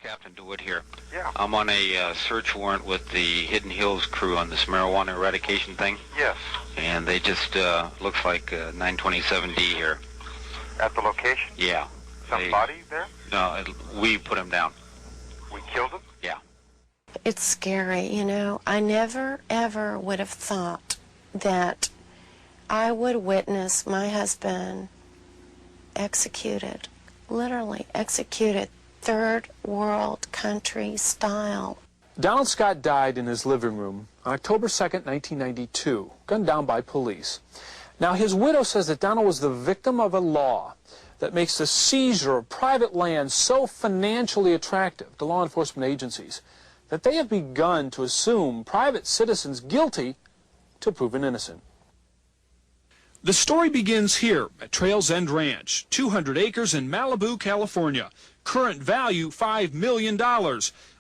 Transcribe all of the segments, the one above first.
Captain DeWitt here. Yeah. I'm on a search warrant with the Hidden Hills crew on this marijuana eradication thing. Yes. And they just, looks like 927D here. At the location? Yeah. Somebody there? No, we put him down. We killed him? Yeah. It's scary, you know. I never, ever would have thought that I would witness my husband executed, literally executed, third world country style. Donald Scott died in his living room on October 2nd, 1992, gunned down by police. Now, his widow says that Donald was the victim of a law that makes the seizure of private land so financially attractive to law enforcement agencies that they have begun to assume private citizens guilty till proven innocent. The story begins here at Trails End Ranch, 200 acres in Malibu, California. Current value $5 million.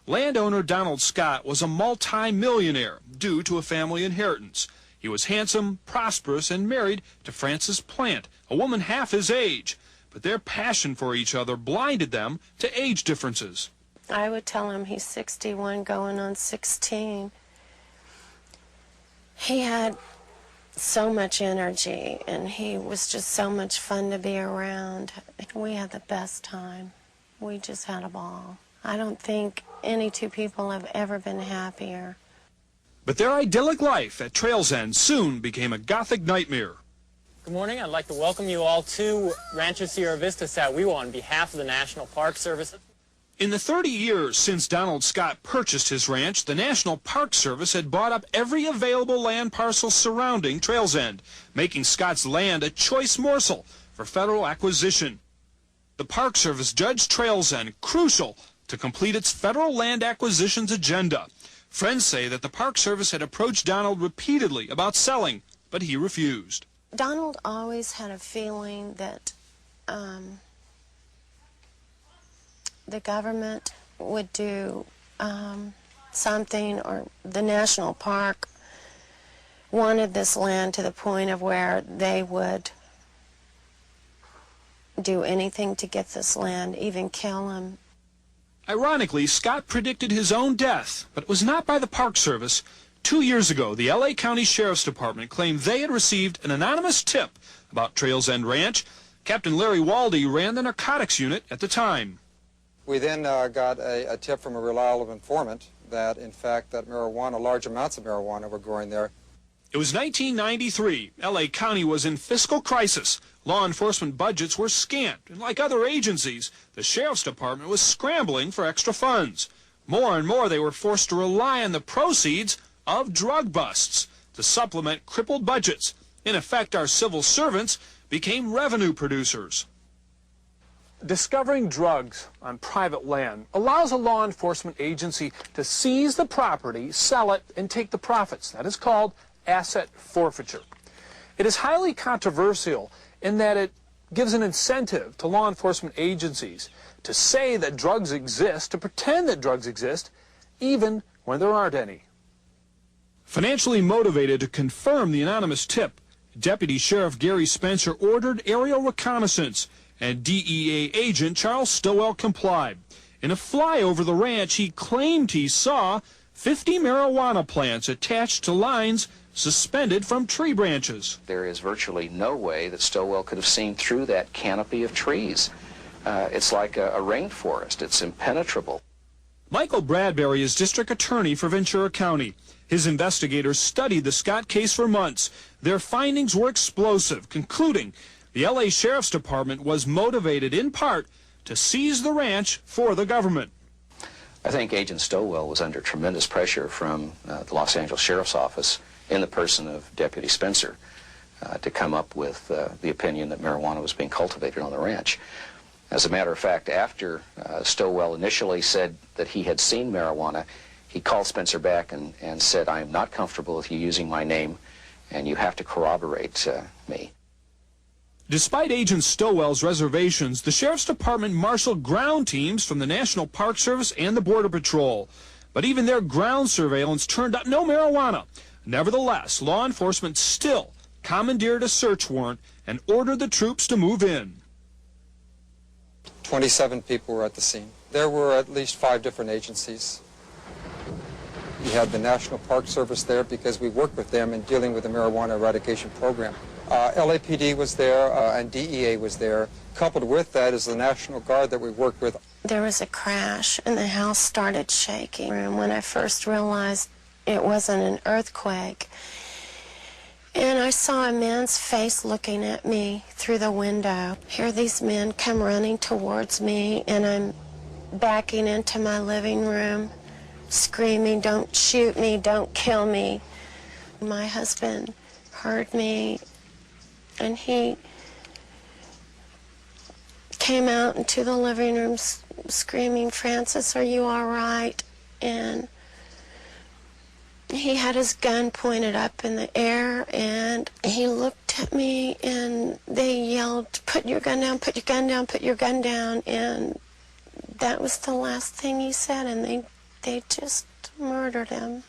Landowner Donald Scott was a multi-millionaire due to a family inheritance. He was handsome, prosperous, and married to Frances Plant, a woman half his age. But their passion for each other blinded them to age differences. I would tell him he's 61 going on 16. He had so much energy, and he was just so much fun to be around. We had the best time. We just had a ball. I don't think any two people have ever been happier. But their idyllic life at Trails End soon became a Gothic nightmare. Good morning. I'd like to welcome you all to Rancho Sierra Vista Sat-We-Wo on behalf of the National Park Service. In the 30 years since Donald Scott purchased his ranch, the National Park Service had bought up every available land parcel surrounding Trails End, making Scott's land a choice morsel for federal acquisition. The Park Service judged Trails End crucial to complete its federal land acquisitions agenda. Friends say that the Park Service had approached Donald repeatedly about selling, but he refused. Donald always had a feeling that the government would do something, or the national park wanted this land to the point of where they would do anything to get this land, even kill him. Ironically, Scott predicted his own death, but it was not by the Park Service. 2 years ago, the LA County Sheriff's Department claimed they had received an anonymous tip about Trails End Ranch. Captain Larry Waldy ran the narcotics unit at the time. We then got a tip from a reliable informant that, in fact, that marijuana, large amounts of marijuana were growing there. It was 1993. LA County was in fiscal crisis. Law enforcement budgets were scant, and like other agencies, the Sheriff's Department was scrambling for extra funds. More and more, they were forced to rely on the proceeds of drug busts to supplement crippled budgets. In effect, our civil servants became revenue producers. Discovering drugs on private land allows a law enforcement agency to seize the property, sell it, and take the profits. That is called asset forfeiture. It is highly controversial in that it gives an incentive to law enforcement agencies to say that drugs exist, to pretend that drugs exist, even when there aren't any. Financially motivated to confirm the anonymous tip, Deputy Sheriff Gary Spencer ordered aerial reconnaissance, and DEA agent Charles Stowell complied. In a flyover the ranch, he claimed he saw 50 marijuana plants attached to lines suspended from tree branches. There is virtually no way that Stowell could have seen through that canopy of trees. It's like a rainforest. It's impenetrable. Michael Bradbury is district attorney for Ventura County. His investigators studied the Scott case for months. Their findings were explosive, concluding the LA Sheriff's Department was motivated in part to seize the ranch for the government. I think Agent Stowell was under tremendous pressure from the Los Angeles Sheriff's Office in the person of Deputy Spencer to come up with the opinion that marijuana was being cultivated on the ranch. As a matter of fact, after Stowell initially said that he had seen marijuana, he called Spencer back and said, "I am not comfortable with you using my name, and you have to corroborate me." Despite Agent Stowell's reservations, the Sheriff's Department marshaled ground teams from the National Park Service and the Border Patrol. But even their ground surveillance turned up no marijuana. Nevertheless, law enforcement still commandeered a search warrant and ordered the troops to move in. 27 people were at the scene. There were at least 5 different agencies. You had the National Park Service there because we worked with them in dealing with the marijuana eradication program. LAPD was there and DEA was there. Coupled with that is the National Guard that we worked with. There was a crash and the house started shaking. And when I first realized it wasn't an earthquake, and I saw a man's face looking at me through the window. Here these men come running towards me, and I'm backing into my living room, screaming, "Don't shoot me, don't kill me." My husband heard me, and he came out into the living room screaming, "Francis, are you all right?" And he had his gun pointed up in the air, and he looked at me, and they yelled, "Put your gun down, put your gun down, put your gun down." And that was the last thing he said, and they just murdered him.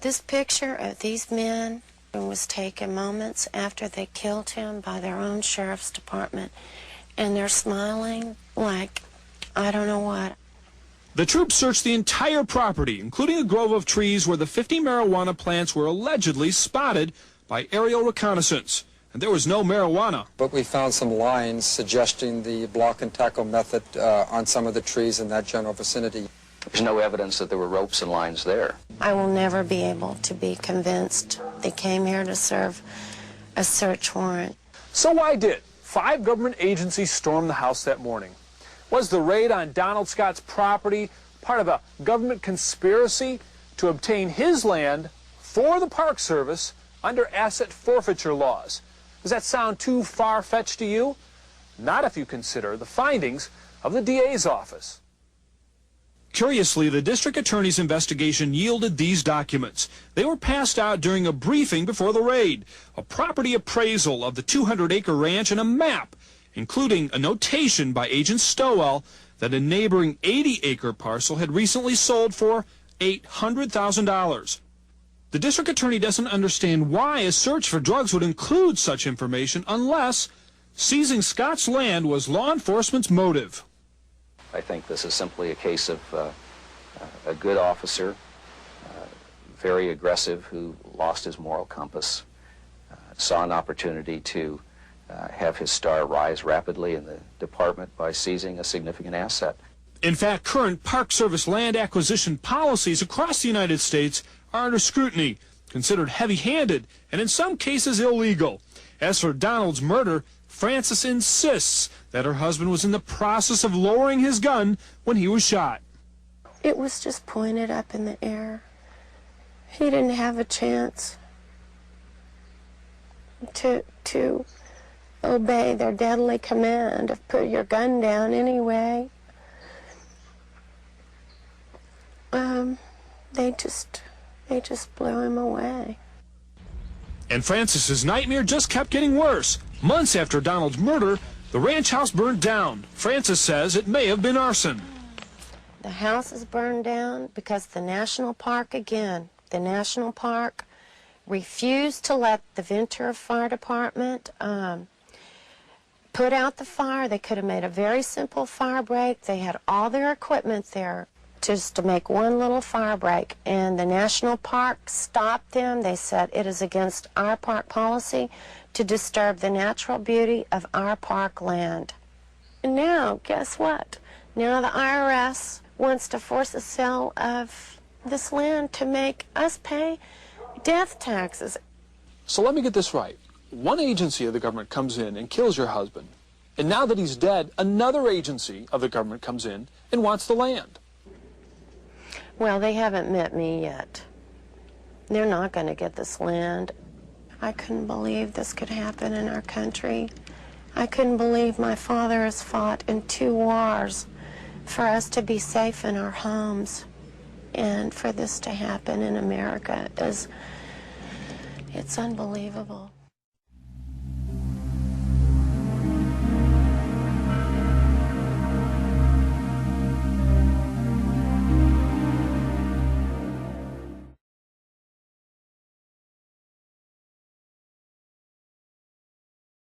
This picture of these men was taken moments after they killed him by their own sheriff's department, and they're smiling like, I don't know what. The troops searched the entire property, including a grove of trees where the 50 marijuana plants were allegedly spotted by aerial reconnaissance. And there was no marijuana. But we found some lines suggesting the block and tackle method on some of the trees in that general vicinity. There's no evidence that there were ropes and lines there. I will never be able to be convinced they came here to serve a search warrant. So why did 5 government agencies storm the house that morning? Was the raid on Donald Scott's property part of a government conspiracy to obtain his land for the Park Service under asset forfeiture laws? Does that sound too far-fetched to you? Not if you consider the findings of the DA's office. Curiously, the district attorney's investigation yielded these documents. They were passed out during a briefing before the raid, a property appraisal of the 200-acre ranch and a map, including a notation by Agent Stowell that a neighboring 80-acre parcel had recently sold for $800,000. The district attorney doesn't understand why a search for drugs would include such information unless seizing Scott's land was law enforcement's motive. I think this is simply a case of a good officer, very aggressive, who lost his moral compass, saw an opportunity to have his star rise rapidly in the department by seizing a significant asset. In fact, current Park Service land acquisition policies across the United States are under scrutiny, considered heavy-handed, and in some cases illegal. As for Donald's murder, Frances insists that her husband was in the process of lowering his gun when he was shot. It was just pointed up in the air. He didn't have a chance to obey their deadly command of put your gun down anyway. They just blew him away. And Frances's nightmare just kept getting worse. Months after Donald's murder, the ranch house burned down. Frances says it may have been arson. The house is burned down because the national park, again, the national park refused to let the Ventura Fire Department put out the fire. They could have made a very simple fire break. They had all their equipment there just to make one little fire break, and the national park stopped them. They said it is against our park policy to disturb the natural beauty of our park land. And now, guess what? Now the IRS wants to force a sale of this land to make us pay death taxes. So let me get this right. One agency of the government comes in and kills your husband, and now that he's dead, another agency of the government comes in and wants the land. Well, they haven't met me yet. They're not going to get this land. I couldn't believe this could happen in our country. I couldn't believe my father has fought in 2 wars for us to be safe in our homes. And for this to happen in America it's unbelievable.